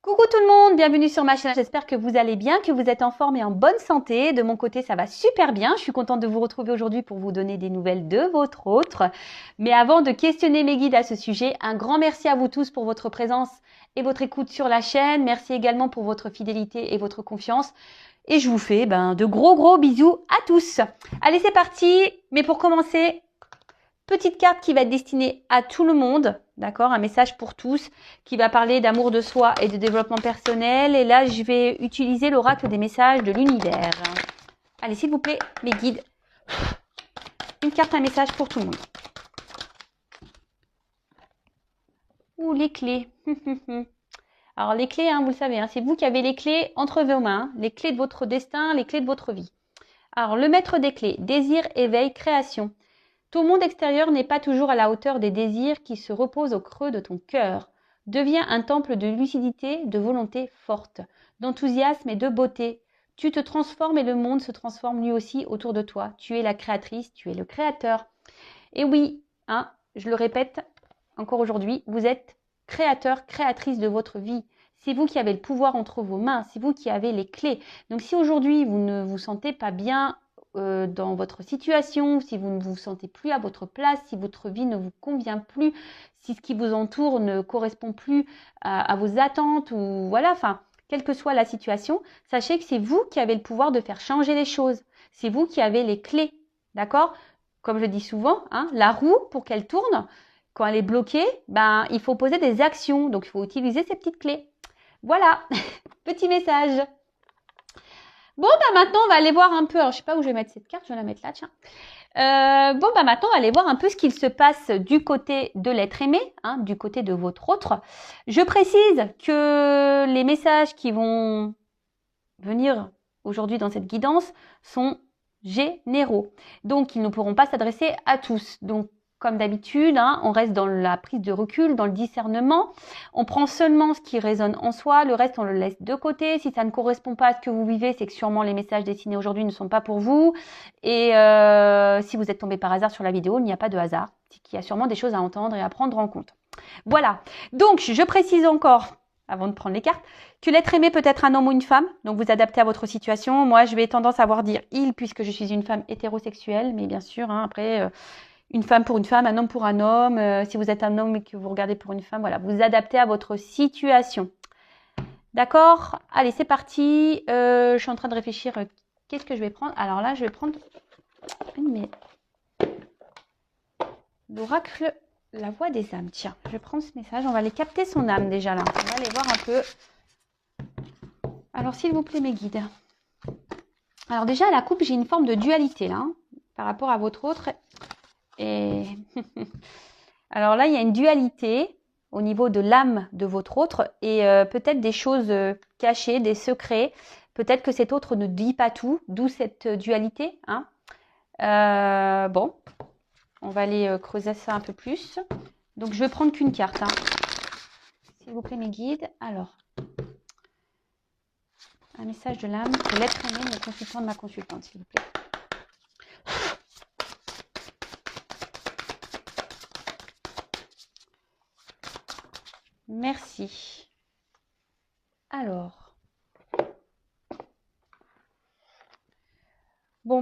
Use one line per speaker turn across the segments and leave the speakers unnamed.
Coucou tout le monde, bienvenue sur ma chaîne, j'espère que vous allez bien, que vous êtes en forme et en bonne santé. De mon côté, ça va super bien, je suis contente de vous retrouver aujourd'hui pour vous donner des nouvelles de votre autre. Mais avant de questionner mes guides à ce sujet, un grand merci à vous tous pour votre présence et votre écoute sur la chaîne. Merci également pour votre fidélité et votre confiance. Et je vous fais de gros bisous à tous. Allez, c'est parti. Mais pour commencer, petite carte qui va être destinée à tout le monde, d'accord? Un message pour tous qui va parler d'amour de soi et de développement personnel. Et là, je vais utiliser l'oracle des messages de l'univers. Allez, s'il vous plaît, mes guides. Une carte, un message pour tout le monde. Ouh, les clés. Alors, les clés, vous le savez, c'est vous qui avez les clés entre vos mains, les clés de votre destin, les clés de votre vie. Alors, le maître des clés, désir, éveil, création. Ton monde extérieur n'est pas toujours à la hauteur des désirs qui se reposent au creux de ton cœur. Deviens un temple de lucidité, de volonté forte, d'enthousiasme et de beauté. Tu te transformes et le monde se transforme lui aussi autour de toi. Tu es la créatrice, tu es le créateur. Et oui, je le répète encore aujourd'hui, vous êtes créateur, créatrice de votre vie. C'est vous qui avez le pouvoir entre vos mains, c'est vous qui avez les clés. Donc si aujourd'hui vous ne vous sentez pas bien dans votre situation, si vous ne vous sentez plus à votre place, si votre vie ne vous convient plus, si ce qui vous entoure ne correspond plus à vos attentes, ou voilà, quelle que soit la situation, sachez que c'est vous qui avez le pouvoir de faire changer les choses. C'est vous qui avez les clés, d'accord? Comme je dis souvent, la roue, pour qu'elle tourne, quand elle est bloquée, il faut poser des actions. Donc, il faut utiliser ces petites clés. Voilà, petit message. Bon, maintenant, on va aller voir un peu. Alors, je ne sais pas où je vais mettre cette carte. Je vais la mettre là, tiens. Maintenant, on va aller voir un peu ce qu'il se passe du côté de l'être aimé, du côté de votre autre. Je précise que les messages qui vont venir aujourd'hui dans cette guidance sont généraux. Donc, ils ne pourront pas s'adresser à tous. Donc, comme d'habitude, on reste dans la prise de recul, dans le discernement. On prend seulement ce qui résonne en soi, le reste on le laisse de côté. Si ça ne correspond pas à ce que vous vivez, c'est que sûrement les messages destinés aujourd'hui ne sont pas pour vous. Et si vous êtes tombé par hasard sur la vidéo, il n'y a pas de hasard. C'est qu'il y a sûrement des choses à entendre et à prendre en compte. Voilà. Donc, je précise encore, avant de prendre les cartes, que l'être aimé peut être un homme ou une femme, donc vous adaptez à votre situation. Moi, je vais tendance à dire il, puisque je suis une femme hétérosexuelle, mais bien sûr, après, une femme pour une femme, un homme pour un homme. Si vous êtes un homme et que vous regardez pour une femme, voilà, vous adaptez à votre situation. D'accord? Allez, c'est parti. Je suis en train de réfléchir, qu'est-ce que je vais prendre? Alors là, je vais prendre l'oracle, la voix des âmes. Tiens, je vais prendre ce message. On va aller capter son âme déjà là. On va aller voir un peu. Alors, s'il vous plaît, mes guides. Alors déjà, à la coupe, j'ai une forme de dualité là, par rapport à votre autre. Et alors là, il y a une dualité au niveau de l'âme de votre autre et peut-être des choses cachées, des secrets. Peut-être que cet autre ne dit pas tout, d'où cette dualité. Bon, on va aller creuser ça un peu plus. Donc, je vais prendre qu'une carte. S'il vous plaît, mes guides. Alors, un message de l'âme pour l'être aimé de mon consultant, de ma consultante, s'il vous plaît. Merci. Alors. Bon,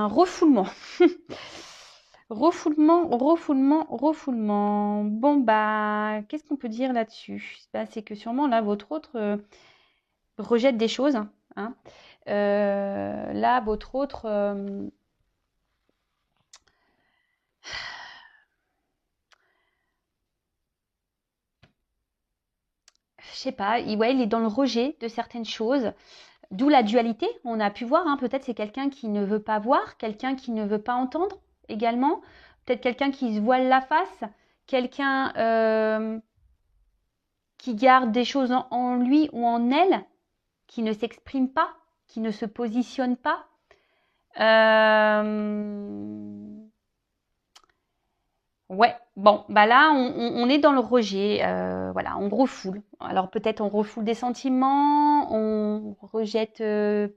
refoulement. refoulement. Bon, qu'est-ce qu'on peut dire là-dessus? C'est que sûrement, là, votre autre rejette des choses. Là, votre autre... je sais pas, il est dans le rejet de certaines choses. D'où la dualité, on a pu voir, peut-être c'est quelqu'un qui ne veut pas voir, quelqu'un qui ne veut pas entendre également, peut-être quelqu'un qui se voile la face, quelqu'un qui garde des choses en lui ou en elle, qui ne s'exprime pas, qui ne se positionne pas. Ouais, bon, là, on est dans le rejet, voilà, on refoule. Alors peut-être on refoule des sentiments, on rejette... ouais,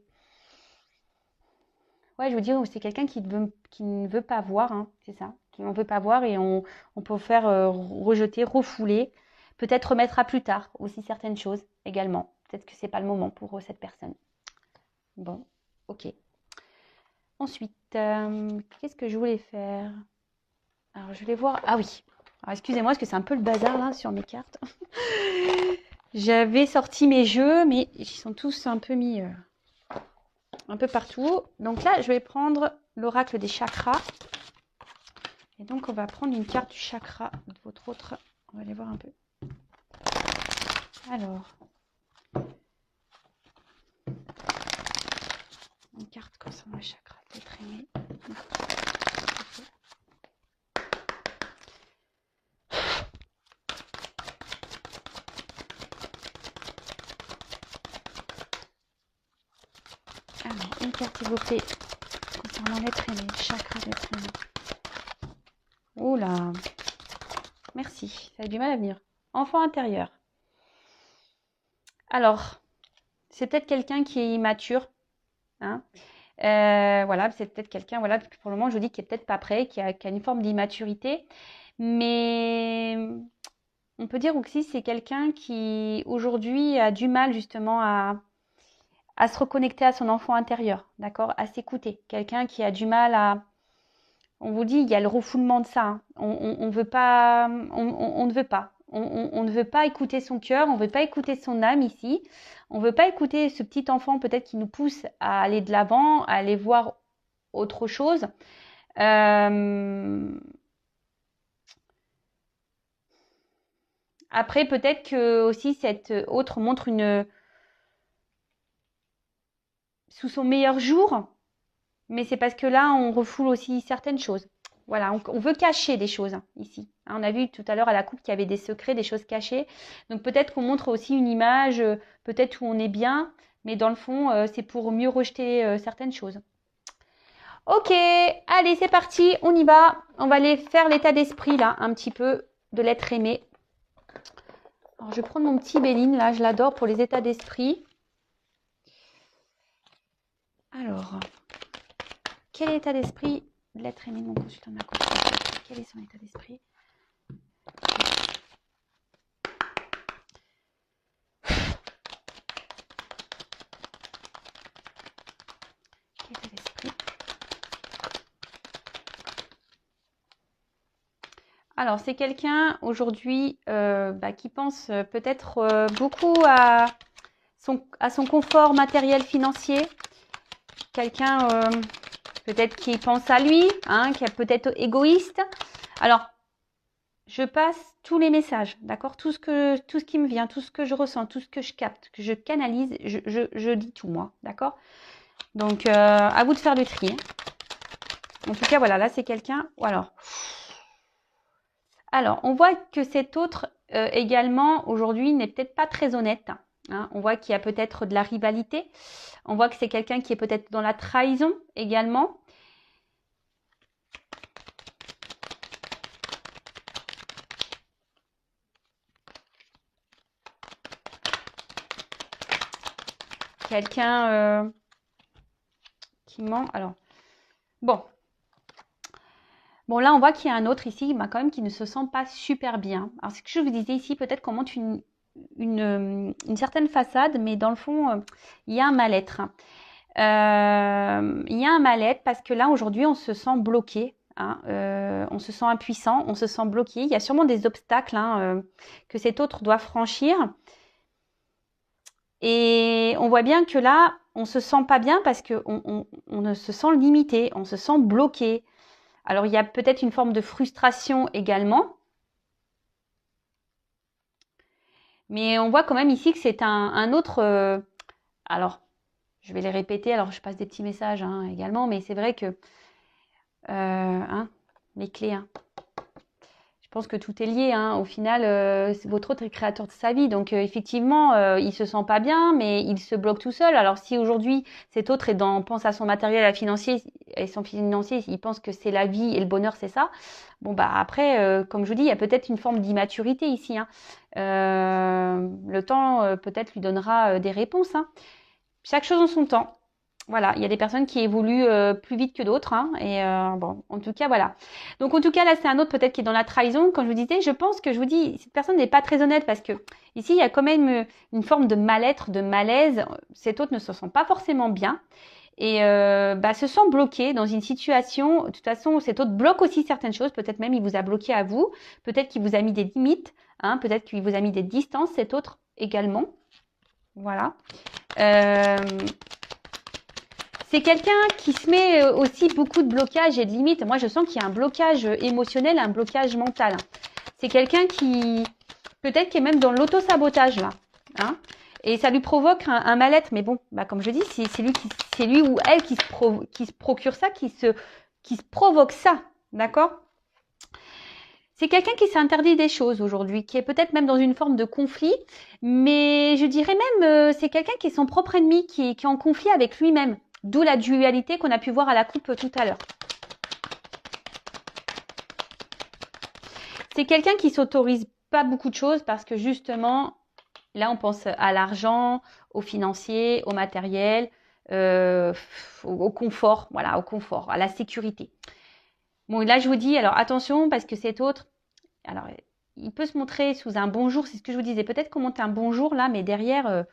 je veux dire, c'est quelqu'un qui ne veut pas voir, c'est ça, qui n'en veut pas voir et on peut faire rejeter, refouler. Peut-être remettre à plus tard aussi certaines choses également. Peut-être que c'est pas le moment pour cette personne. Bon, ok. Ensuite, qu'est-ce que je voulais faire? Alors, je vais voir. Ah oui. Alors, excusez-moi, parce que c'est un peu le bazar là sur mes cartes. J'avais sorti mes jeux, mais ils sont tous un peu mis un peu partout. Donc là, je vais prendre l'oracle des chakras. Et donc, on va prendre une carte du chakra de votre autre. On va aller voir un peu. Alors, une carte concernant le chakra d'être aimé. Alors, une carte s'il vous plaît concernant l'être aimé, le chakra d'être aimé. Oula, merci, ça a du mal à venir. Enfant intérieur. Alors, c'est peut-être quelqu'un qui est immature. Hein. Voilà, c'est peut-être quelqu'un, voilà, pour le moment, je vous dis qu'il n'est peut-être pas prêt, qui a une forme d'immaturité. Mais on peut dire aussi que c'est quelqu'un qui, aujourd'hui, a du mal justement à se reconnecter à son enfant intérieur, d'accord, à s'écouter. Quelqu'un qui a du mal à... On vous dit, il y a le refoulement de ça. Hein. On veut pas, on ne veut pas. On ne veut pas écouter son cœur, on ne veut pas écouter son âme ici. On ne veut pas écouter ce petit enfant peut-être qui nous pousse à aller de l'avant, à aller voir autre chose. Après, peut-être que aussi cette autre montre sous son meilleur jour, mais c'est parce que là, on refoule aussi certaines choses. Voilà, on veut cacher des choses ici. On a vu tout à l'heure à la coupe qu'il y avait des secrets, des choses cachées. Donc peut-être qu'on montre aussi une image, peut-être où on est bien, mais dans le fond, c'est pour mieux rejeter certaines choses. Ok, allez, c'est parti, on y va. On va aller faire l'état d'esprit là, un petit peu de l'être aimé. Alors, je vais prendre mon petit Béline là, je l'adore pour les états d'esprit. Alors, quel est l'état d'esprit de l'être aimé de mon consultant de ma consultation? Quel est son état d'esprit? État d'esprit. Alors, c'est quelqu'un aujourd'hui qui pense peut-être beaucoup à son confort matériel financier. Quelqu'un peut-être qui pense à lui, hein, qui est peut-être égoïste. Alors, je passe tous les messages, d'accord, tout ce qui me vient, tout ce que je ressens, tout ce que je capte, que je canalise, je dis tout moi, d'accord. Donc, à vous de faire le tri. Hein. En tout cas, voilà, là, c'est quelqu'un... Alors, on voit que cet autre, également, aujourd'hui, n'est peut-être pas très honnête. Hein. On voit qu'il y a peut-être de la rivalité. On voit que c'est quelqu'un qui est peut-être dans la trahison également. Quelqu'un qui ment. Alors, bon, là, on voit qu'il y a un autre ici, quand même, qui ne se sent pas super bien. Alors, ce que je vous disais ici, peut-être qu'on montre une certaine façade, mais dans le fond, il y a un mal-être. Il y a un mal-être parce que là, aujourd'hui, on se sent bloqué. Hein, on se sent impuissant, on se sent bloqué. Il y a sûrement des obstacles que cet autre doit franchir. Et on voit bien que là, on se sent pas bien parce qu'on on se sent limité, on se sent bloqué. Alors, il y a peut-être une forme de frustration également. Mais on voit quand même ici que c'est un autre... alors, je vais les répéter. Alors, je passe des petits messages également. Mais c'est vrai que... les clés... Je pense que tout est lié. Au final, votre autre est créateur de sa vie. Donc, effectivement, il se sent pas bien, mais il se bloque tout seul. Alors, si aujourd'hui, cet autre pense à son matériel financier et son financier, il pense que c'est la vie et le bonheur, c'est ça. Bon, après, comme je vous dis, il y a peut-être une forme d'immaturité ici. Le temps, peut-être, lui donnera des réponses. Chaque chose en son temps. Voilà, il y a des personnes qui évoluent plus vite que d'autres. Hein, et bon, en tout cas, voilà. Donc, en tout cas, là, c'est un autre peut-être qui est dans la trahison. Comme je vous disais, je pense que je vous dis, cette personne n'est pas très honnête parce que ici, il y a quand même une forme de mal-être, de malaise. Cet autre ne se sent pas forcément bien et se sent bloqué dans une situation. De toute façon, cet autre bloque aussi certaines choses. Peut-être même il vous a bloqué à vous. Peut-être qu'il vous a mis des limites. Hein, peut-être qu'il vous a mis des distances, cet autre également. Voilà. C'est quelqu'un qui se met aussi beaucoup de blocages et de limites. Moi, je sens qu'il y a un blocage émotionnel, un blocage mental. C'est quelqu'un qui, peut-être, qui est même dans l'auto-sabotage, là. Hein, et ça lui provoque un mal-être. Mais bon, bah, comme je dis, c'est lui ou elle qui se procure ça, qui se provoque ça. D'accord ? C'est quelqu'un qui s'interdit des choses aujourd'hui, qui est peut-être même dans une forme de conflit. Mais je dirais même, c'est quelqu'un qui est son propre ennemi, qui est en conflit avec lui-même. D'où la dualité qu'on a pu voir à la coupe tout à l'heure. C'est quelqu'un qui s'autorise pas beaucoup de choses parce que justement, là on pense à l'argent, au financier, au matériel, au confort, voilà, au confort, à la sécurité. Bon, là je vous dis, alors attention parce que cet autre, alors il peut se montrer sous un bonjour, c'est ce que je vous disais, peut-être qu'on monte un bonjour là, mais derrière...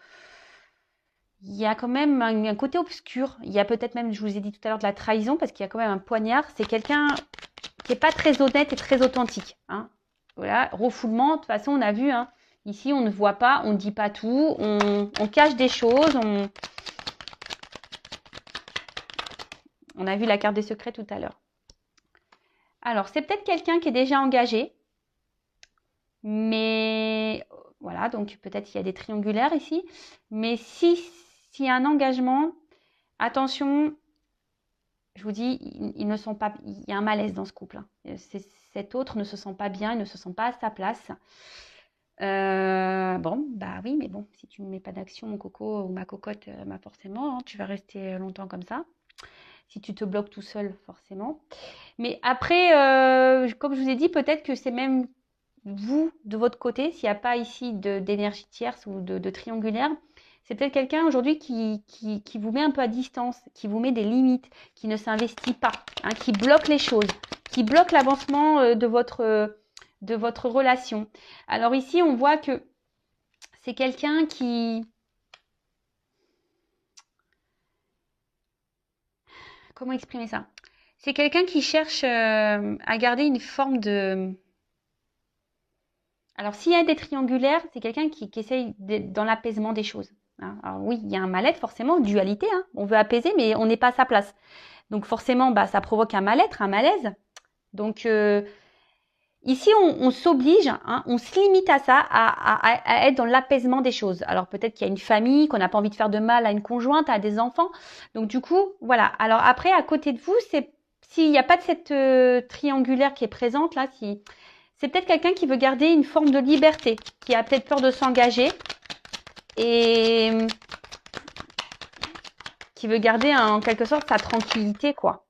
il y a quand même un côté obscur. Il y a peut-être même, je vous ai dit tout à l'heure, de la trahison parce qu'il y a quand même un poignard. C'est quelqu'un qui n'est pas très honnête et très authentique. Hein. Voilà, refoulement, de toute façon, on a vu. Hein, ici, on ne voit pas, on ne dit pas tout, on cache des choses. On a vu la carte des secrets tout à l'heure. Alors, c'est peut-être quelqu'un qui est déjà engagé. Mais voilà, donc peut-être il y a des triangulaires ici. Mais s'il y a un engagement, attention, je vous dis, ils ne sont pas, il y a un malaise dans ce couple. Hein. Cet autre ne se sent pas bien, il ne se sent pas à sa place. Bon, bah oui, mais bon, si tu ne mets pas d'action, mon coco ou ma cocotte, bah forcément, hein, tu vas rester longtemps comme ça. Si tu te bloques tout seul, forcément. Mais après, comme je vous ai dit, peut-être que c'est même vous, de votre côté, s'il n'y a pas ici d'énergie tierce ou de triangulaire, c'est peut-être quelqu'un aujourd'hui qui vous met un peu à distance, qui vous met des limites, qui ne s'investit pas, hein, qui bloque les choses, qui bloque l'avancement de votre relation. Alors ici, on voit que c'est quelqu'un qui... Comment exprimer ça? C'est quelqu'un qui cherche à garder une forme de... Alors, s'il y a des triangulaires, c'est quelqu'un qui essaye dans l'apaisement des choses. Hein. Alors oui, il y a un mal-être, forcément, dualité. Hein. On veut apaiser, mais on n'est pas à sa place. Donc forcément, bah, ça provoque un mal-être, un malaise. Donc ici, on s'oblige, hein, on se limite à ça, à être dans l'apaisement des choses. Alors peut-être qu'il y a une famille, qu'on n'a pas envie de faire de mal à une conjointe, à des enfants. Donc du coup, voilà. Alors après, à côté de vous, s'il n'y a pas de cette triangulaire qui est présente là, c'est peut-être quelqu'un qui veut garder une forme de liberté, qui a peut-être peur de s'engager et qui veut garder en quelque sorte sa tranquillité, quoi.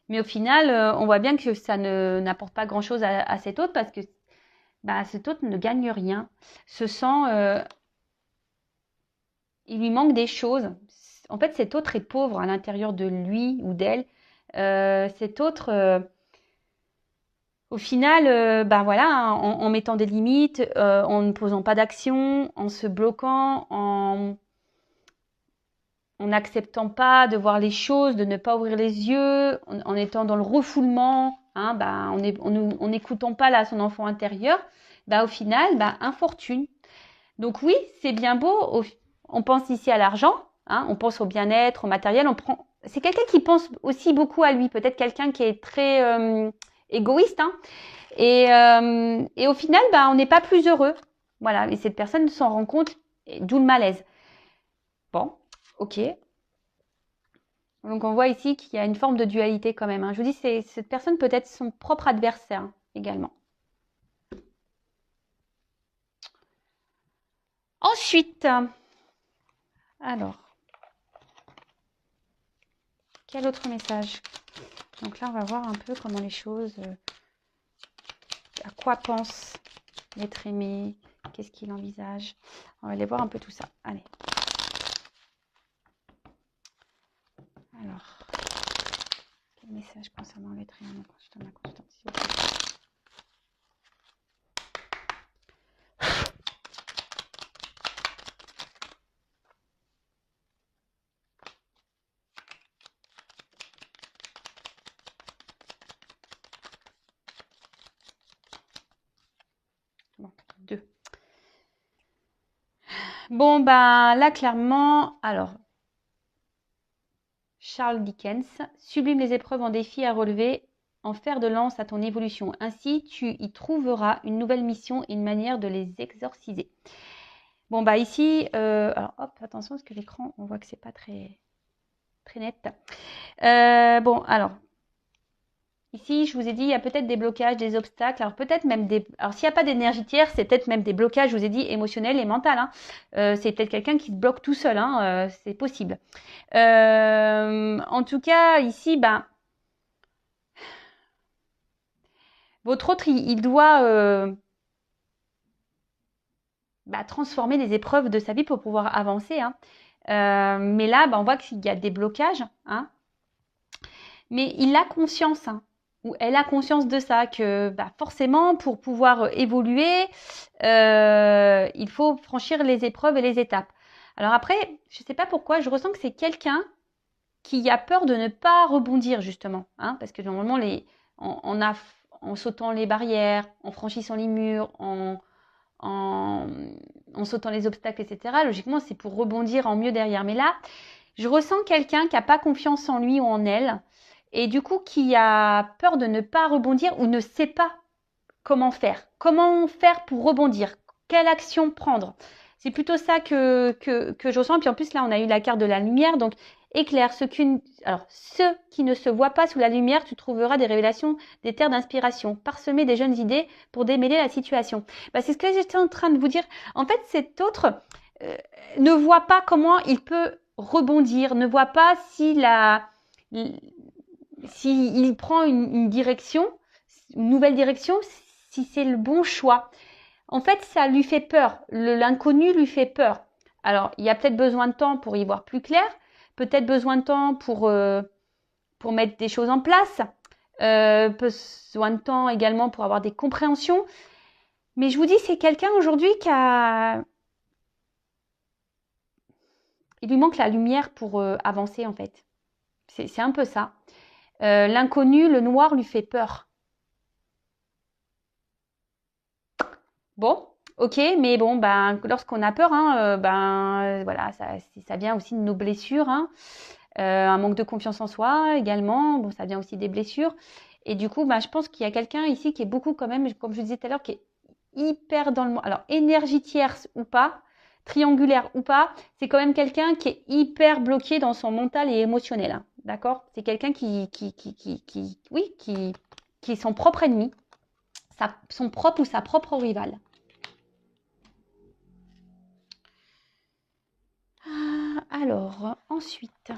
Mais au final, on voit bien que ça n'apporte pas grand-chose à cet autre parce que bah, cet autre ne gagne rien, se sent... il lui manque des choses. En fait, cet autre est pauvre à l'intérieur de lui ou d'elle. Cet autre... au final, ben voilà, en mettant des limites, en ne posant pas d'action, en se bloquant, en n'acceptant pas de voir les choses, de ne pas ouvrir les yeux, en étant dans le refoulement, hein, ben, en n'écoutant pas là son enfant intérieur, ben, au final, ben, infortune. Donc oui, c'est bien beau, on pense ici à l'argent, hein, on pense au bien-être, au matériel, c'est quelqu'un qui pense aussi beaucoup à lui, peut-être quelqu'un qui est très égoïste, hein, et au final, bah, on n'est pas plus heureux. Voilà, et cette personne s'en rend compte, d'où le malaise. Bon, ok. Donc on voit ici qu'il y a une forme de dualité quand même. Hein. Je vous dis, cette personne peut être son propre adversaire hein, également. Ensuite, alors, quel autre message? Donc là, on va voir un peu comment les choses, à quoi pense l'être aimé, qu'est-ce qu'il envisage. On va aller voir un peu tout ça. Allez. Alors, quel message concernant l'être humain, mon consultant, ma consultante, s'il vous plaît. Bon, 2. Bon, ben là, clairement, alors, Charles Dickens, sublime les épreuves en défi à relever, en fer de lance à ton évolution. Ainsi, tu y trouveras une nouvelle mission et une manière de les exorciser. Bon, bah ici, alors hop, attention, parce que l'écran, on voit que c'est pas très, très net. Bon, alors, ici, je vous ai dit, il y a peut-être des blocages, des obstacles. Alors, peut-être même des. Alors, s'il n'y a pas d'énergie tierce, c'est peut-être même des blocages, je vous ai dit, émotionnels et mentaux. Hein. C'est peut-être quelqu'un qui se bloque tout seul. Hein. C'est possible. En tout cas, ici, ben. Votre autre, il doit transformer les épreuves de sa vie pour pouvoir avancer. Hein. Mais là, ben, on voit qu'il y a des blocages. Hein. Mais il a conscience. Hein. Ou elle a conscience de ça, que forcément, pour pouvoir évoluer, il faut franchir les épreuves et les étapes. Alors après, je ne sais pas pourquoi, je ressens que c'est quelqu'un qui a peur de ne pas rebondir, justement. Hein, parce que normalement, en sautant les barrières, en franchissant les murs, en sautant les obstacles, etc., logiquement, c'est pour rebondir en mieux derrière. Mais là, je ressens quelqu'un qui n'a pas confiance en lui ou en elle, et du coup qui a peur de ne pas rebondir ou ne sait pas comment faire. Comment faire pour rebondir? Quelle action prendre? C'est plutôt ça que je ressens. Puis en plus, là, on a eu la carte de la lumière. Donc, éclaire. Ceux qui ne se voient pas sous la lumière, tu trouveras des révélations, des terres d'inspiration. Parsemer des jeunes idées pour démêler la situation. C'est ce que j'étais en train de vous dire. En fait, cet autre ne voit pas comment il peut rebondir, ne voit pas s'il prend une direction, une nouvelle direction, si c'est le bon choix. En fait, ça lui fait peur. L'inconnu lui fait peur. Alors, il y a peut-être besoin de temps pour y voir plus clair, peut-être besoin de temps pour mettre des choses en place, besoin de temps également pour avoir des compréhensions. Mais je vous dis, c'est quelqu'un aujourd'hui il lui manque la lumière pour avancer, en fait. C'est un peu ça. L'inconnu, le noir, lui fait peur. Bon, ok, mais bon, lorsqu'on a peur, hein, voilà, ça vient aussi de nos blessures, hein. Un manque de confiance en soi également, bon, ça vient aussi des blessures. Et du coup, je pense qu'il y a quelqu'un ici qui est beaucoup quand même, comme je disais tout à l'heure, qui est hyper dans le monde. Alors, énergie tierce ou pas, triangulaire ou pas, c'est quand même quelqu'un qui est hyper bloqué dans son mental et émotionnel. Hein, d'accord? C'est quelqu'un qui est son propre ennemi, son propre ou sa propre rivale. Alors, ensuite,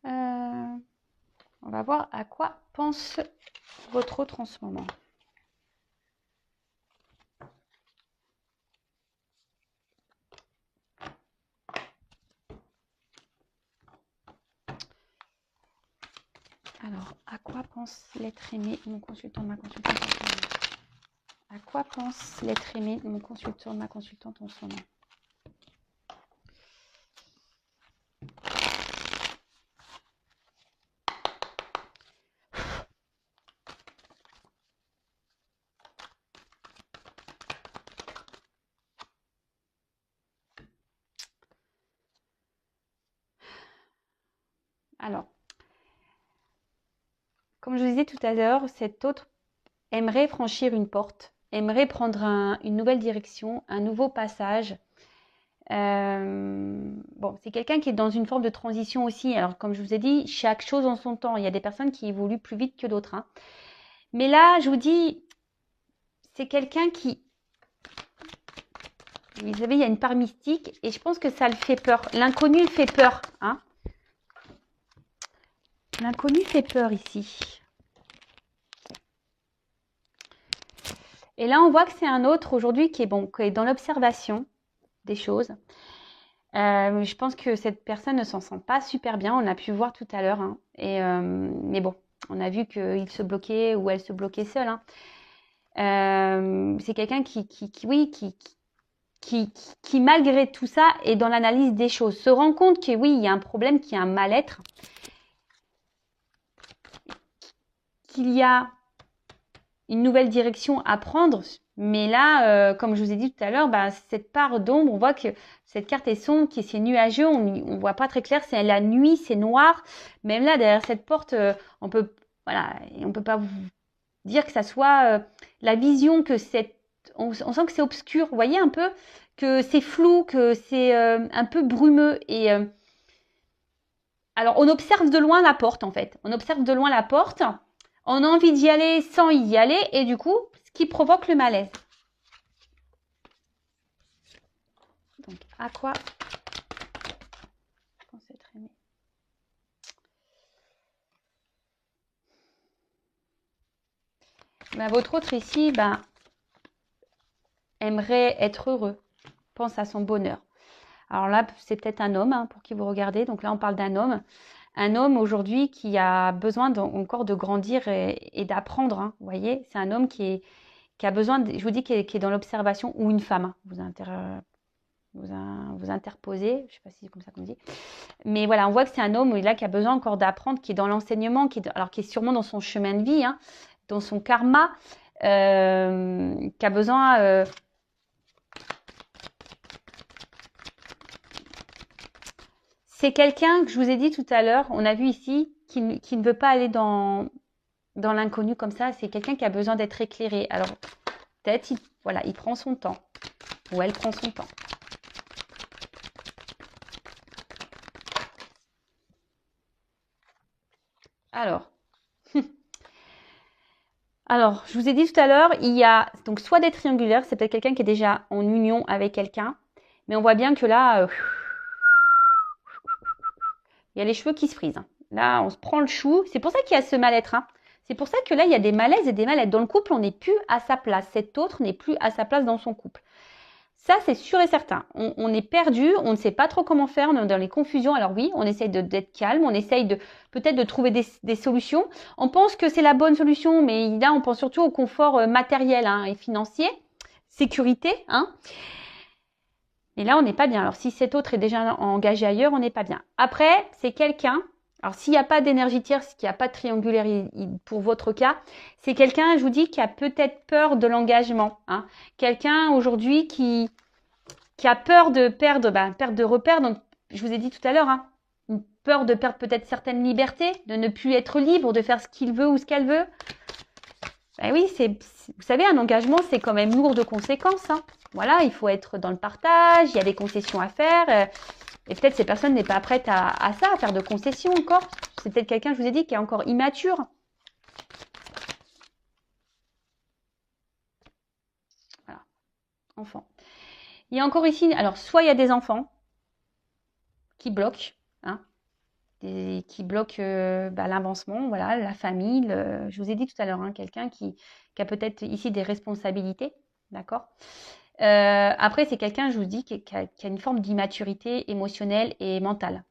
on va voir à quoi pense votre autre en ce moment. Alors, à quoi pense l'être aimé de mon consultant, de ma consultante en ce moment? À quoi pense l'être aimé de mon consultant, de ma consultante en ce moment? Alors, comme je vous disais tout à l'heure, cet autre aimerait franchir une porte, aimerait prendre une nouvelle direction, un nouveau passage. Bon, c'est quelqu'un qui est dans une forme de transition aussi. Alors, comme je vous ai dit, chaque chose en son temps. Il y a des personnes qui évoluent plus vite que d'autres. Hein. Mais là, je vous dis, c'est quelqu'un qui... Vous savez, il y a une part mystique et je pense que ça le fait peur. L'inconnu le fait peur. Hein. L'inconnu fait peur ici. Et là, on voit que c'est un autre aujourd'hui qui est dans l'observation, des choses. Je pense que cette personne ne s'en sent pas super bien. On a pu voir tout à l'heure. Hein. Mais bon, on a vu qu'il se bloquait ou elle se bloquait seule. Hein. C'est quelqu'un qui, malgré tout ça, est dans l'analyse des choses. Se rend compte que oui, il y a un problème, qu'il y a un mal-être, qu'il y a une nouvelle direction à prendre. Mais là, comme je vous ai dit tout à l'heure, cette part d'ombre, on voit que cette carte est sombre, qui c'est nuageux, on ne voit pas très clair, c'est la nuit, c'est noir. Même là, derrière cette porte, on peut pas vous dire que ça soit la vision que on sent que c'est obscur. Vous voyez un peu que c'est flou, que c'est un peu brumeux. Et alors, on observe de loin la porte, en fait. On observe de loin la porte. On a envie d'y aller sans y aller. Et du coup, ce qui provoque le malaise. Donc, à quoi je pense être aimé. Votre autre ici, aimerait être heureux. Pense à son bonheur. Alors là, c'est peut-être un homme pour qui vous regardez. Donc là, on parle d'un homme. Un homme aujourd'hui qui a besoin encore de grandir et d'apprendre. Hein, vous voyez, c'est un homme qui a besoin, je vous dis, qui est dans l'observation, ou une femme. Hein, vous interposez, je ne sais pas si c'est comme ça qu'on dit. Mais voilà, on voit que c'est un homme là qui a besoin encore d'apprendre, qui est dans l'enseignement, qui est sûrement dans son chemin de vie, hein, dans son karma, qui a besoin... c'est quelqu'un que je vous ai dit tout à l'heure, on a vu ici, qui ne veut pas aller dans l'inconnu comme ça. C'est quelqu'un qui a besoin d'être éclairé. Alors, peut-être, il prend son temps. Ou elle prend son temps. Alors, je vous ai dit tout à l'heure, il y a donc soit des triangulaires, c'est peut-être quelqu'un qui est déjà en union avec quelqu'un. Mais on voit bien que là... il y a les cheveux qui se frisent. Hein. Là, on se prend le chou. C'est pour ça qu'il y a ce mal-être. Hein. C'est pour ça que là, il y a des malaises et des mal-être. Dans le couple, on n'est plus à sa place. Cet autre n'est plus à sa place dans son couple. Ça, c'est sûr et certain. On est perdu, on ne sait pas trop comment faire, on est dans les confusions. Alors oui, on essaye d'être calme, on essaye peut-être de trouver des solutions. On pense que c'est la bonne solution, mais là, on pense surtout au confort matériel et financier, sécurité. Hein. Et là, on n'est pas bien. Alors, si cet autre est déjà engagé ailleurs, on n'est pas bien. Après, c'est quelqu'un, alors s'il n'y a pas d'énergie tierce, qu'il n'y a pas de triangulaire pour votre cas, c'est quelqu'un, je vous dis, qui a peut-être peur de l'engagement. Hein. Quelqu'un aujourd'hui qui a peur de perdre de repères. Donc, je vous ai dit tout à l'heure, une peur de perdre peut-être certaines libertés, de ne plus être libre, de faire ce qu'il veut ou ce qu'elle veut. Ben oui, vous savez, un engagement, c'est quand même lourd de conséquences. Hein. Voilà, il faut être dans le partage, il y a des concessions à faire. Et peut-être ces personnes n'est pas prête à ça, à faire de concessions encore. C'est peut-être quelqu'un, je vous ai dit, qui est encore immature. Voilà, enfant. Il y a encore ici, alors soit il y a des enfants qui bloquent, qui bloquent l'avancement, voilà, la famille. Je vous ai dit tout à l'heure, quelqu'un qui a peut-être ici des responsabilités, d'accord. Après, c'est quelqu'un, je vous dis, qui a une forme d'immaturité émotionnelle et mentale.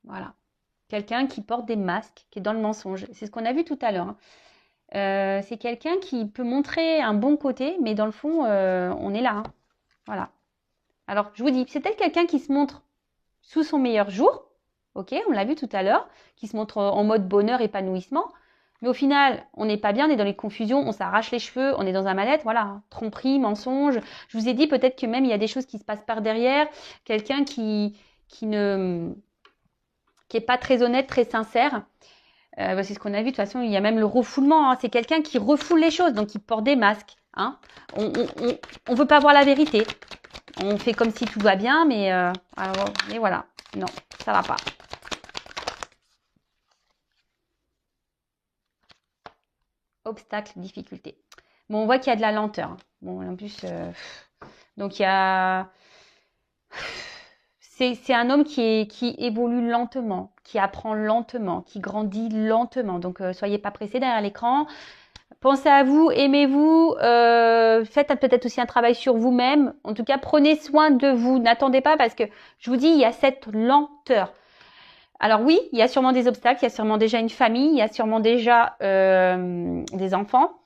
Voilà. Quelqu'un qui porte des masques, qui est dans le mensonge. C'est ce qu'on a vu tout à l'heure. C'est quelqu'un qui peut montrer un bon côté, mais dans le fond, on est là. Voilà. Alors, je vous dis, c'est peut-être quelqu'un qui se montre sous son meilleur jour. Ok, on l'a vu tout à l'heure, qui se montre en mode bonheur, épanouissement. Mais au final, on n'est pas bien, on est dans les confusions, on s'arrache les cheveux, on est dans un mal-être, voilà, tromperie, mensonge. Je vous ai dit peut-être que même il y a des choses qui se passent par derrière, quelqu'un qui est pas très honnête, très sincère. C'est ce qu'on a vu, de toute façon, il y a même le refoulement, c'est quelqu'un qui refoule les choses, donc il porte des masques. On veut pas voir la vérité. On fait comme si tout va bien, mais voilà, non, ça va pas. Obstacle, difficulté. Bon, on voit qu'il y a de la lenteur. Bon, en plus, donc il y a... C'est un homme qui évolue lentement, qui apprend lentement, qui grandit lentement. Donc, soyez pas pressés derrière l'écran. Pensez à vous, aimez-vous, faites peut-être aussi un travail sur vous-même. En tout cas, prenez soin de vous. N'attendez pas parce que je vous dis, il y a cette lenteur. Alors oui, il y a sûrement des obstacles, il y a sûrement déjà une famille, il y a sûrement déjà des enfants.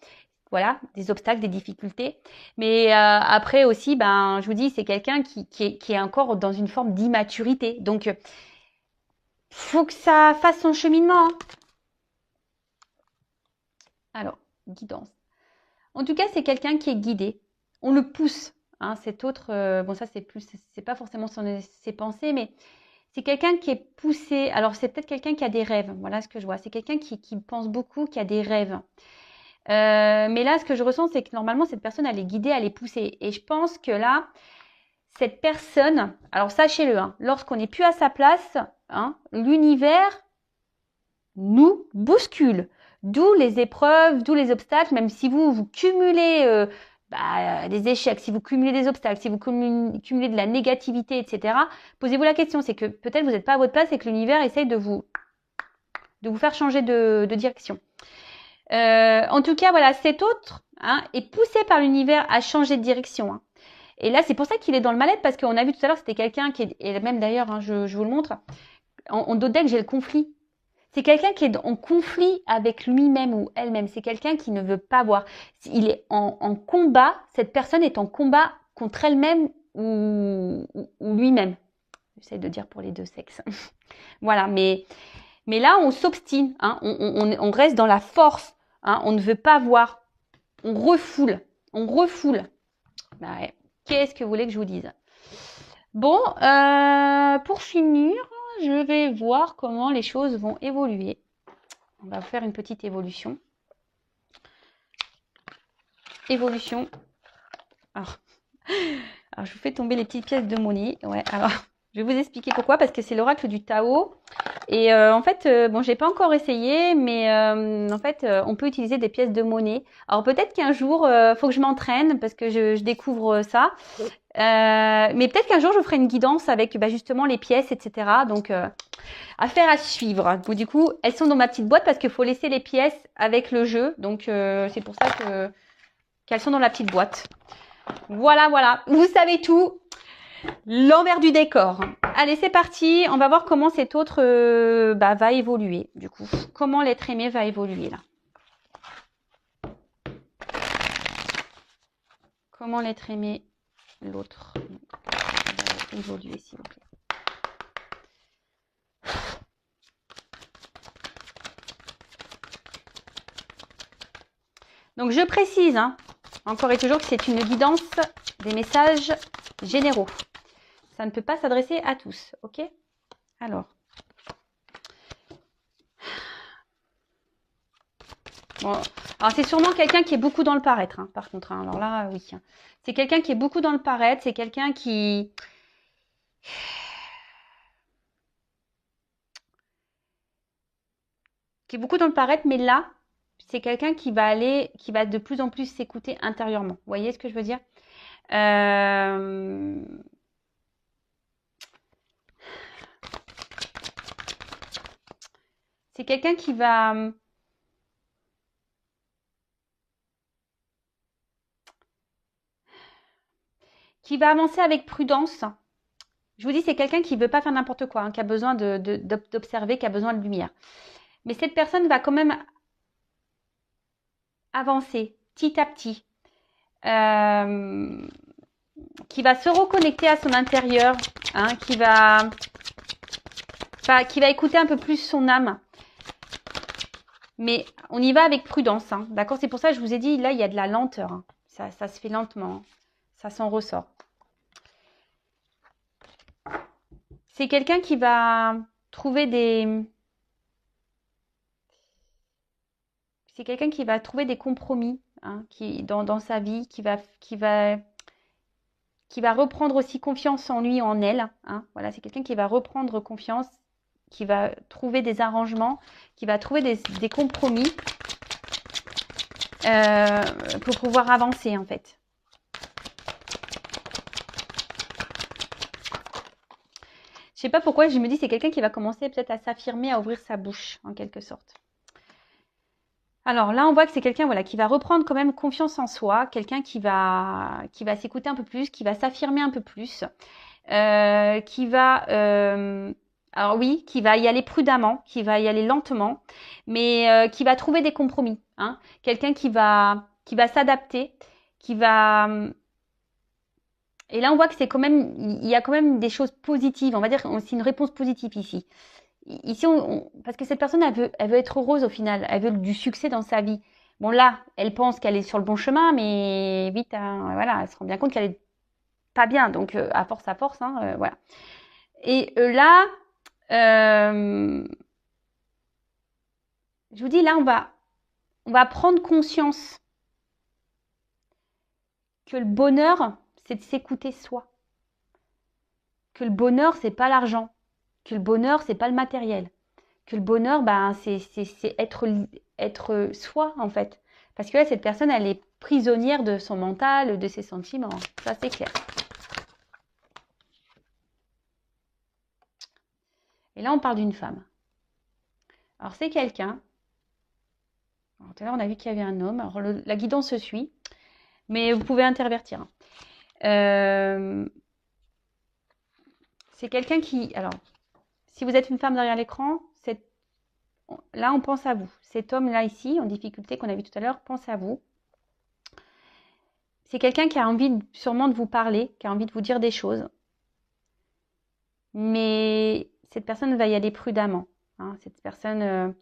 Voilà, des obstacles, des difficultés. Mais après aussi, ben, je vous dis, c'est quelqu'un qui est encore dans une forme d'immaturité. Donc, faut que ça fasse son cheminement. Hein. Alors, guidance. En tout cas, c'est quelqu'un qui est guidé. On le pousse. Hein, cet autre, bon ça c'est pas forcément ses pensées, mais c'est quelqu'un qui est poussé. Alors c'est peut-être quelqu'un qui a des rêves. Voilà ce que je vois. C'est quelqu'un qui pense beaucoup, qui a des rêves. Mais là, ce que je ressens, c'est que normalement cette personne, elle est guidée, elle est poussée. Et je pense que là, cette personne, alors sachez-le, hein, lorsqu'on n'est plus à sa place, hein, l'univers nous bouscule. D'où les épreuves, d'où les obstacles, même si vous cumulez des échecs, si vous cumulez des obstacles, si vous cumulez de la négativité, etc. Posez-vous la question, c'est que peut-être vous n'êtes pas à votre place et que l'univers essaye de vous faire changer de direction. En tout cas, voilà, cet autre est poussé par l'univers à changer de direction. Hein. Et là, c'est pour ça qu'il est dans le mal-être, parce qu'on a vu tout à l'heure, c'était quelqu'un qui est, et même d'ailleurs, hein, je vous le montre, en dos de deck, j'ai le conflit. C'est quelqu'un qui est en conflit avec lui-même ou elle-même. C'est quelqu'un qui ne veut pas voir. Il est en combat. Cette personne est en combat contre elle-même ou lui-même. J'essaie de dire pour les deux sexes. Voilà, mais là, on s'obstine. Hein, on reste dans la force. Hein, on ne veut pas voir. On refoule. Bah ouais. Qu'est-ce que vous voulez que je vous dise? Bon, pour finir, je vais voir comment les choses vont évoluer. On va faire une petite évolution. Évolution. Alors, je vous fais tomber les petites pièces de monnaie. Ouais, alors, je vais vous expliquer pourquoi. Parce que c'est l'oracle du Tao. Et en fait, bon, j'ai pas encore essayé, mais en fait, on peut utiliser des pièces de monnaie. Alors peut-être qu'un jour, faut que je m'entraîne parce que je découvre ça. Mais peut-être qu'un jour, je ferai une guidance avec justement les pièces, etc. Donc, affaire à suivre. Donc, du coup, elles sont dans ma petite boîte parce qu'il faut laisser les pièces avec le jeu. Donc, c'est pour ça qu'elles sont dans la petite boîte. Voilà, voilà. Vous savez tout. L'envers du décor. Allez, c'est parti. On va voir comment cet autre va évoluer. Du coup, comment l'être aimé va évoluer là. Comment l'être aimé, l'autre, va évoluer, s'il vous plaît. Donc, je précise, hein, encore et toujours, que c'est une guidance des messages généraux. Ça ne peut pas s'adresser à tous, ok? Alors. Bon, alors c'est sûrement quelqu'un qui est beaucoup dans le paraître, hein, par contre. Hein. Alors là, oui. C'est quelqu'un qui est beaucoup dans le paraître. C'est quelqu'un qui est beaucoup dans le paraître, mais là, c'est quelqu'un qui va de plus en plus s'écouter intérieurement. Vous voyez ce que je veux dire? C'est quelqu'un qui va avancer avec prudence. Je vous dis, c'est quelqu'un qui ne veut pas faire n'importe quoi, hein, qui a besoin d'observer, qui a besoin de lumière. Mais cette personne va quand même avancer petit à petit, qui va se reconnecter à son intérieur, hein, qui va écouter un peu plus son âme. Mais on y va avec prudence, hein, d'accord? C'est pour ça que je vous ai dit, là, il y a de la lenteur. Hein. Ça se fait lentement. Hein. Ça s'en ressort. C'est quelqu'un qui va trouver des... C'est quelqu'un qui va trouver des compromis hein, dans sa vie, qui va reprendre aussi confiance en lui, en elle. Hein. Voilà, c'est quelqu'un qui va reprendre confiance, qui va trouver des arrangements, qui va trouver des compromis pour pouvoir avancer en fait. Je sais pas pourquoi, je me dis c'est quelqu'un qui va commencer peut-être à s'affirmer, à ouvrir sa bouche en quelque sorte. Alors là, on voit que c'est quelqu'un voilà, qui va reprendre quand même confiance en soi, quelqu'un qui va s'écouter un peu plus, qui va s'affirmer un peu plus, qui va, alors oui, qui va y aller prudemment, qui va y aller lentement, mais qui va trouver des compromis. Hein. Quelqu'un qui va s'adapter, qui va... Et là, on voit que c'est quand même, il y a quand même des choses positives. On va dire que c'est une réponse positive ici. Ici, parce que cette personne, elle veut être heureuse au final. Elle veut du succès dans sa vie. Bon, là, elle pense qu'elle est sur le bon chemin, mais vite, hein, voilà, elle se rend bien compte qu'elle est pas bien. Donc, à force, hein, voilà. Et là, je vous dis, là, on va prendre conscience que le bonheur, c'est de s'écouter soi. Que le bonheur, c'est pas l'argent. Que le bonheur, c'est pas le matériel. Que le bonheur, ben, c'est être soi, en fait. Parce que là, cette personne, elle est prisonnière de son mental, de ses sentiments. Ça, c'est clair. Et là, on parle d'une femme. Alors, c'est quelqu'un. Tout à l'heure, on a vu qu'il y avait un homme. Alors, la guidance se suit. Mais vous pouvez intervertir. C'est quelqu'un qui... Alors, si vous êtes une femme derrière l'écran, là, on pense à vous. Cet homme-là, ici, en difficulté qu'on a vu tout à l'heure, pense à vous. C'est quelqu'un qui a envie sûrement de vous parler, qui a envie de vous dire des choses. Mais cette personne va y aller prudemment. Hein. Cette personne,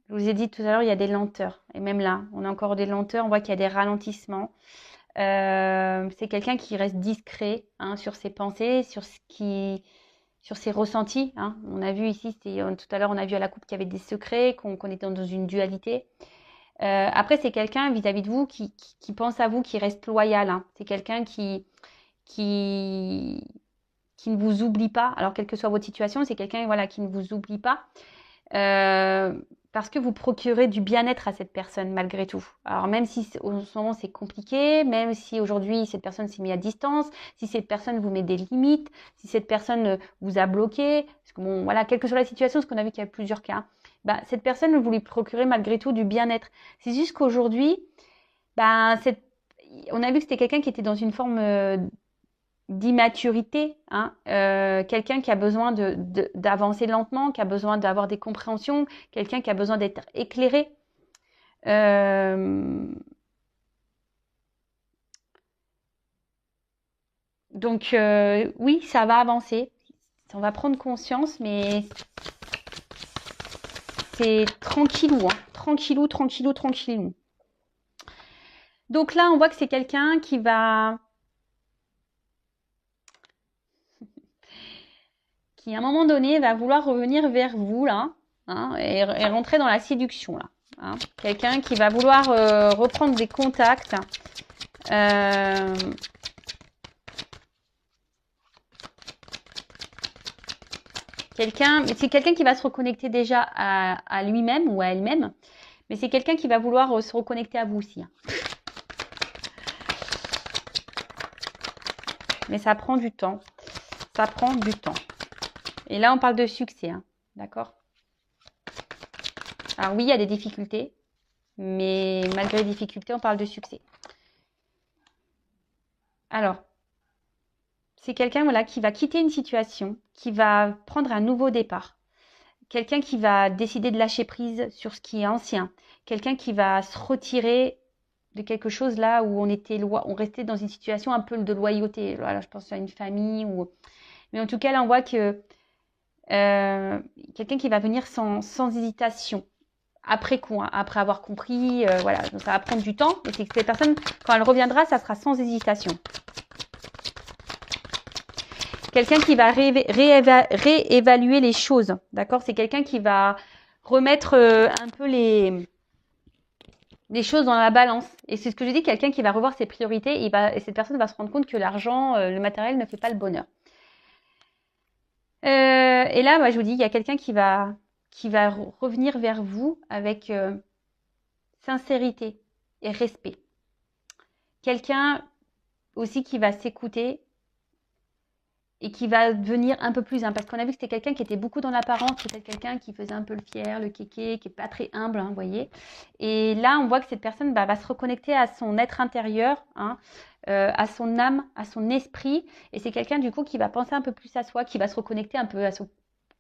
je vous ai dit tout à l'heure, il y a des lenteurs. Et même là, on a encore des lenteurs, on voit qu'il y a des ralentissements. C'est quelqu'un qui reste discret hein, sur ses pensées, sur ses ressentis. Hein. On a vu ici, tout à l'heure, on a vu à la coupe qu'il y avait des secrets, qu'on était dans une dualité. Après, c'est quelqu'un vis-à-vis de vous qui pense à vous, qui reste loyal. Hein. C'est quelqu'un qui ne vous oublie pas. Alors, quelle que soit votre situation, c'est quelqu'un voilà, qui ne vous oublie pas. Parce que vous procurez du bien-être à cette personne malgré tout. Alors même si en ce moment c'est compliqué, même si aujourd'hui cette personne s'est mise à distance, si cette personne vous met des limites, si cette personne vous a bloqué, parce que bon voilà, quelle que soit la situation, parce qu'on a vu qu'il y a plusieurs cas, bah, cette personne vous lui procurez malgré tout du bien-être. C'est juste qu'aujourd'hui, bah, on a vu que c'était quelqu'un qui était dans une forme d'immaturité, hein, quelqu'un qui a besoin d'avancer lentement, qui a besoin d'avoir des compréhensions, quelqu'un qui a besoin d'être éclairé. Donc oui, ça va avancer, on va prendre conscience, mais c'est tranquillou, hein, tranquillou, tranquillou, tranquillou. Donc là, on voit que c'est quelqu'un qui va... qui à un moment donné va vouloir revenir vers vous là hein, et rentrer dans la séduction là. Hein. Quelqu'un qui va vouloir reprendre des contacts. C'est quelqu'un qui va se reconnecter déjà à lui-même ou à elle-même, mais c'est quelqu'un qui va vouloir se reconnecter à vous aussi. Hein. Mais ça prend du temps. Ça prend du temps. Et là, on parle de succès, hein, d'accord? Alors oui, il y a des difficultés, mais malgré les difficultés, on parle de succès. Alors, c'est quelqu'un voilà, qui va quitter une situation, qui va prendre un nouveau départ. Quelqu'un qui va décider de lâcher prise sur ce qui est ancien. Quelqu'un qui va se retirer de quelque chose là où on restait dans une situation un peu de loyauté. Voilà, je pense à une famille. Mais en tout cas, là, on voit que quelqu'un qui va venir sans hésitation. Après coup, hein, après avoir compris, voilà, donc ça va prendre du temps. Et c'est que cette personne, quand elle reviendra, ça sera sans hésitation. Quelqu'un qui va réévaluer les choses, d'accord? C'est quelqu'un qui va remettre un peu les choses dans la balance. Et c'est ce que je dis, quelqu'un qui va revoir ses priorités et cette personne va se rendre compte que l'argent, le matériel ne fait pas le bonheur. Et là, moi, je vous dis, il y a quelqu'un qui va revenir vers vous avec sincérité et respect. Quelqu'un aussi qui va s'écouter et qui va devenir un peu plus, hein, parce qu'on a vu que c'était quelqu'un qui était beaucoup dans l'apparence, peut-être quelqu'un qui faisait un peu le fier, le kéké, qui n'est pas très humble, hein, vous voyez. Et là, on voit que cette personne va se reconnecter à son être intérieur, hein, à son âme, à son esprit. Et c'est quelqu'un, du coup, qui va penser un peu plus à soi, qui va se reconnecter un peu à son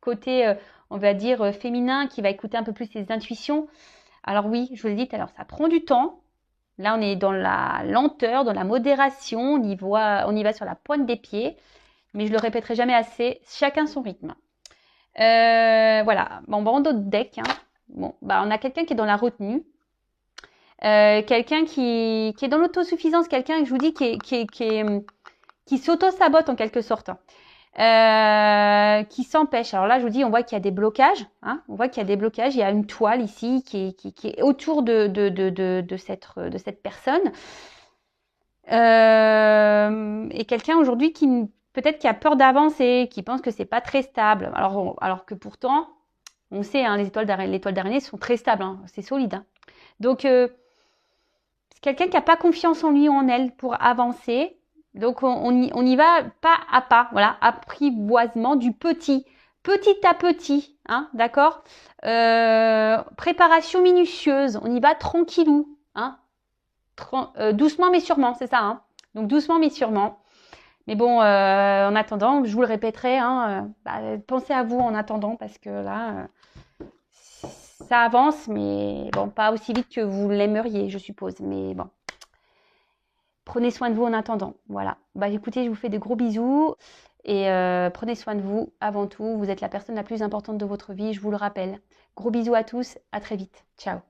côté, on va dire, féminin, qui va écouter un peu plus ses intuitions. Alors oui, je vous l'ai dit tout à l'heure, ça prend du temps. Là, on est dans la lenteur, dans la modération, on y va sur la pointe des pieds. Mais je le répéterai jamais assez, chacun son rythme. Voilà, bon, on d'autres decks. Hein. Bon, on a quelqu'un qui est dans la retenue. Quelqu'un qui est dans l'autosuffisance, quelqu'un, je vous dis, qui s'auto-sabote en quelque sorte. Qui s'empêche. Alors là, je vous dis, on voit qu'il y a des blocages. Hein, on voit qu'il y a des blocages. Il y a une toile ici qui est autour de cette personne. Et quelqu'un aujourd'hui qui peut-être qui a peur d'avancer, qui pense que c'est pas très stable. Alors que pourtant, on sait, hein, les toiles d'araignée sont très stables. Hein, c'est solide. Hein. Donc, c'est quelqu'un qui n'a pas confiance en lui ou en elle pour avancer. Donc, on y va pas à pas. Voilà, apprivoisement du petit à petit. Hein, d'accord. Préparation minutieuse. On y va tranquillou. Hein, doucement mais sûrement, c'est ça. Hein. Donc, doucement mais sûrement. Mais bon, en attendant, je vous le répéterai, hein, pensez à vous en attendant parce que là, ça avance, mais bon, pas aussi vite que vous l'aimeriez, je suppose. Mais bon, prenez soin de vous en attendant. Voilà. Écoutez, je vous fais de gros bisous et prenez soin de vous avant tout. Vous êtes la personne la plus importante de votre vie, je vous le rappelle. Gros bisous à tous, à très vite. Ciao.